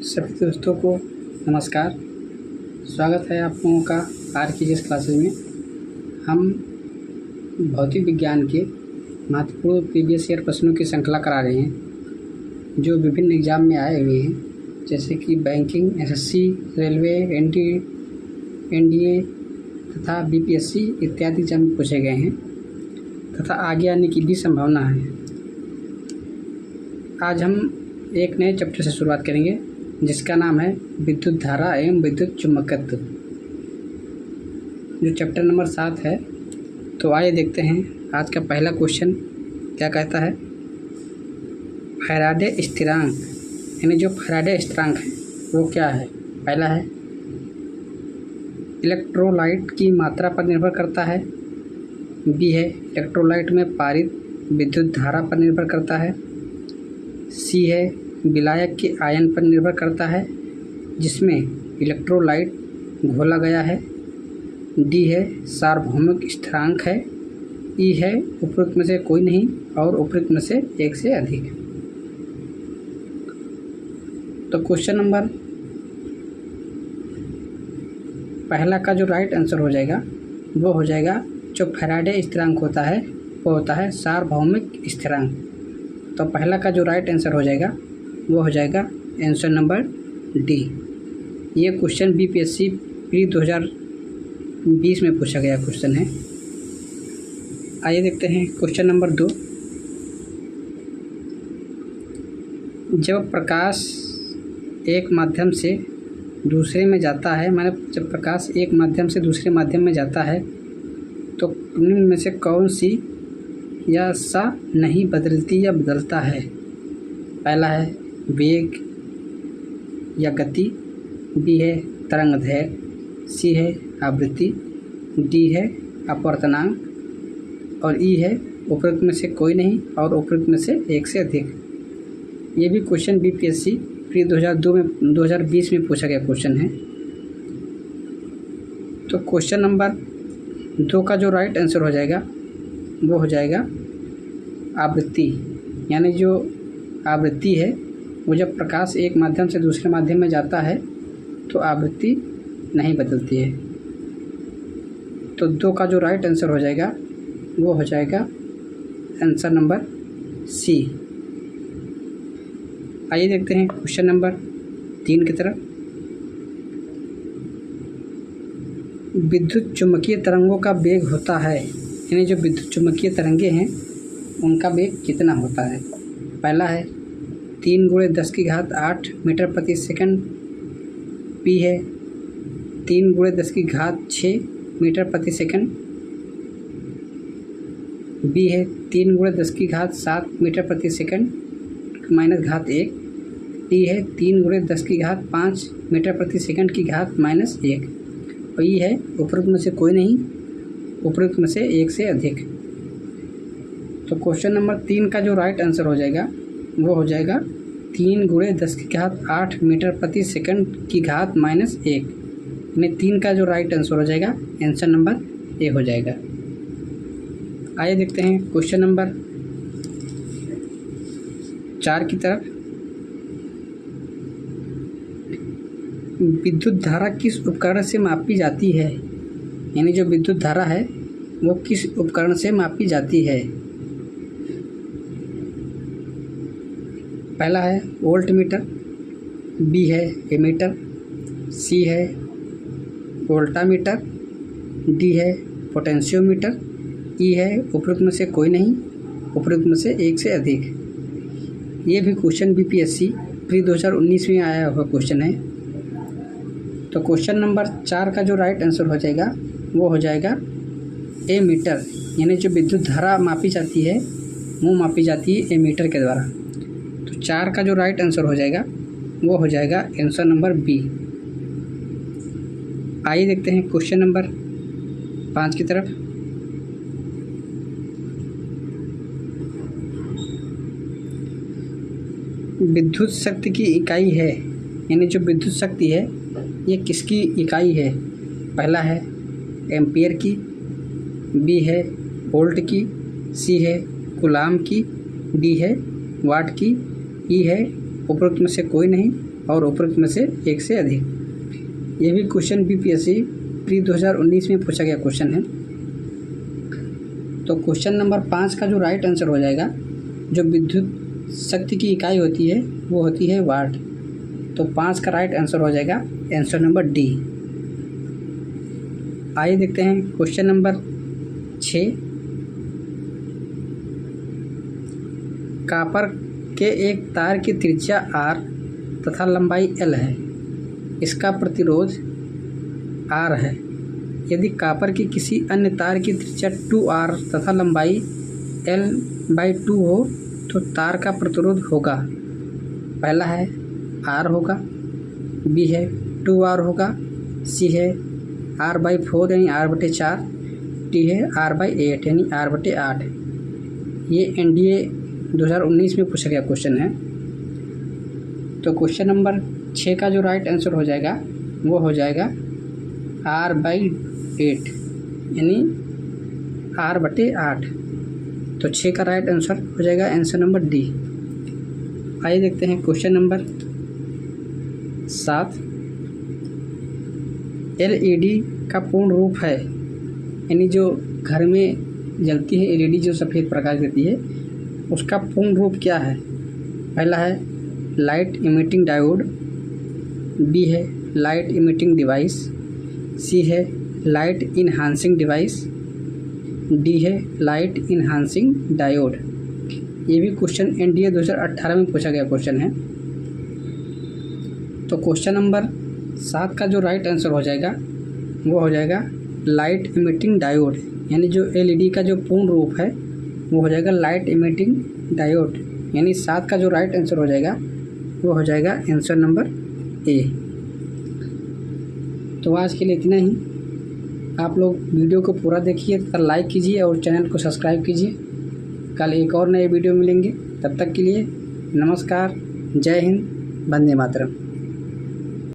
सभी दोस्तों को नमस्कार। स्वागत है आप लोगों का RKGS क्लासेस में। हम भौतिक विज्ञान के महत्वपूर्ण प्रीवियस ईयर प्रश्नों की श्रृंखला करा रहे हैं जो विभिन्न एग्ज़ाम में आए हुए हैं, जैसे कि बैंकिंग, SSC, रेलवे, NDA तथा BPSC इत्यादि एग्जाम में पूछे गए हैं तथा आगे आने की भी संभावना है। आज हम एक नए चैप्टर से शुरुआत करेंगे जिसका नाम है विद्युत धारा एवं विद्युत चुम्बकत्व, जो चैप्टर नंबर 7 है। तो आइए देखते हैं आज का पहला क्वेश्चन क्या कहता है। फैराडे स्थिरांक यानी जो फैराडे स्थिरांक है वो क्या है। पहला है इलेक्ट्रोलाइट की मात्रा पर निर्भर करता है। बी है इलेक्ट्रोलाइट में पारित विद्युत धारा पर निर्भर करता है। सी है विलायक के आयन पर निर्भर करता है जिसमें इलेक्ट्रोलाइट घोला गया है। डी है सार्वभौमिक स्थिरांक है। ई है उपरोक्त में से कोई नहीं और उपरोक्त में से एक से अधिक। तो क्वेश्चन नंबर पहला का जो राइट आंसर हो जाएगा वो हो जाएगा जो फैराडे स्थिरांक होता है वो होता है सार्वभौमिक स्थिरांक। तो पहला का जो राइट आंसर हो जाएगा वो हो जाएगा आंसर नंबर डी। ये क्वेश्चन BPSC प्री 2020 में पूछा गया क्वेश्चन है। आइए देखते हैं क्वेश्चन नंबर 2। जब प्रकाश एक माध्यम से दूसरे में जाता है, माने जब प्रकाश एक माध्यम से दूसरे माध्यम में जाता है तो निम्न में से कौन सी या सा नहीं बदलती या बदलता है। पहला है वेग या गति। बी है तरंगदैर्घ्य। सी है आवृत्ति। डी है अपवर्तनांक और ई है उपरोक्त में से कोई नहीं और उपरोक्त में से एक से अधिक। ये भी क्वेश्चन BPSC प्री 2020 में पूछा गया क्वेश्चन है। तो क्वेश्चन नंबर 2 का जो राइट आंसर हो जाएगा वो हो जाएगा आवृत्ति। यानी जो आवृत्ति है वो जब प्रकाश एक माध्यम से दूसरे माध्यम में जाता है तो आवृत्ति नहीं बदलती है। तो 2 का जो राइट आंसर हो जाएगा वो हो जाएगा आंसर नंबर सी। आइए देखते हैं क्वेश्चन नंबर 3 की तरफ। विद्युत चुम्बकीय तरंगों का वेग होता है, यानी जो विद्युत चुम्बकीय तरंगे हैं उनका वेग कितना होता है। पहला है 3 × 10⁸ मीटर प्रति सेकंड। बी है 3 × 10⁶ मीटर प्रति सेकंड। बी है 3 × 10⁷ मीटर प्रति सेकंड -1। डी है 3 × 10⁵ मीटर प्रति सेकंड की घात -1। और ई है उपरोक्त में से कोई नहीं, उपरोक्त में से एक से अधिक। तो क्वेश्चन नंबर 3 का जो राइट आंसर हो जाएगा वो हो जाएगा 3 × 10⁸ मीटर प्रति सेकंड की घात -1। यानी 3 का जो राइट आंसर हो जाएगा आंसर नंबर ए हो जाएगा। आइए देखते हैं क्वेश्चन नंबर 4 की तरफ। विद्युत धारा किस उपकरण से मापी जाती है, यानी जो विद्युत धारा है वो किस उपकरण से मापी जाती है। पहला है वोल्ट मीटर। बी है एमीटर। सी है वोल्टामीटर। डी है पोटेंशियोमीटर। ई है उपरोक्त में से कोई नहीं, उपरोक्त में से एक से अधिक। ये भी क्वेश्चन BPSC प्री 2019 में आया हुआ क्वेश्चन है। तो क्वेश्चन नंबर 4 का जो राइट आंसर हो जाएगा वो हो जाएगा एमीटर। यानी जो विद्युत धारा मापी जाती है वो मापी जाती है एमीटर के द्वारा। तो 4 का जो राइट आंसर हो जाएगा वो हो जाएगा आंसर नंबर बी। आइए देखते हैं क्वेश्चन नंबर 5 की तरफ। विद्युत शक्ति की इकाई है, यानी जो विद्युत शक्ति है ये किसकी इकाई है। पहला है एम्पियर की। बी है वोल्ट की। सी है कूलाम की। डी है वाट की। ई है उपरोक्त में से कोई नहीं, और उपरोक्त में से एक से अधिक। ये भी क्वेश्चन बीपीएससी प्री 2019 में पूछा गया क्वेश्चन है। तो क्वेश्चन नंबर 5 का जो राइट आंसर हो जाएगा, जो विद्युत शक्ति की इकाई होती है वो होती है वाट। तो 5 का राइट आंसर हो जाएगा आंसर नंबर डी। आइए देखते हैं क्वेश्चन नंबर 6। कॉपर के एक तार की त्रिज्या r तथा लंबाई l है, इसका प्रतिरोध r है। यदि कॉपर की किसी अन्य तार की त्रिज्या 2r तथा लंबाई l/2 हो तो तार का प्रतिरोध होगा। पहला है r होगा, b है 2r होगा, c है r/4 यानी r/4, d है r/8 यानी r/8। ये एनडीए 2019 में पूछा गया क्वेश्चन है। तो क्वेश्चन नंबर 6 का जो राइट आंसर हो जाएगा वो हो जाएगा r/8 यानी r/8। तो 6 का राइट आंसर हो जाएगा आंसर नंबर डी। आइए देखते हैं क्वेश्चन नंबर 7। LED का पूर्ण रूप है, यानी जो घर में जलती है LED जो सफ़ेद प्रकाश देती है उसका पूर्ण रूप क्या है। पहला है लाइट इमिटिंग डायोड, बी है लाइट इमिटिंग डिवाइस, सी है लाइट इनहांसिंग डिवाइस, डी है लाइट इनहांसिंग डायोड। ये भी क्वेश्चन एनडीए 2018 में पूछा गया क्वेश्चन है। तो क्वेश्चन नंबर 7 का जो राइट आंसर हो जाएगा वो हो जाएगा लाइट इमिटिंग डायोड, यानी जो LED का जो पूर्ण रूप है वो हो जाएगा लाइट इमिटिंग डायोड। यानी 7 का जो राइट आंसर हो जाएगा वो हो जाएगा आंसर नंबर ए। तो आज के लिए इतना ही। आप लोग वीडियो को पूरा देखिए तथा लाइक कीजिए और चैनल को सब्सक्राइब कीजिए। कल एक और नए वीडियो मिलेंगे, तब तक के लिए नमस्कार, जय हिंद, वंदे मातरम।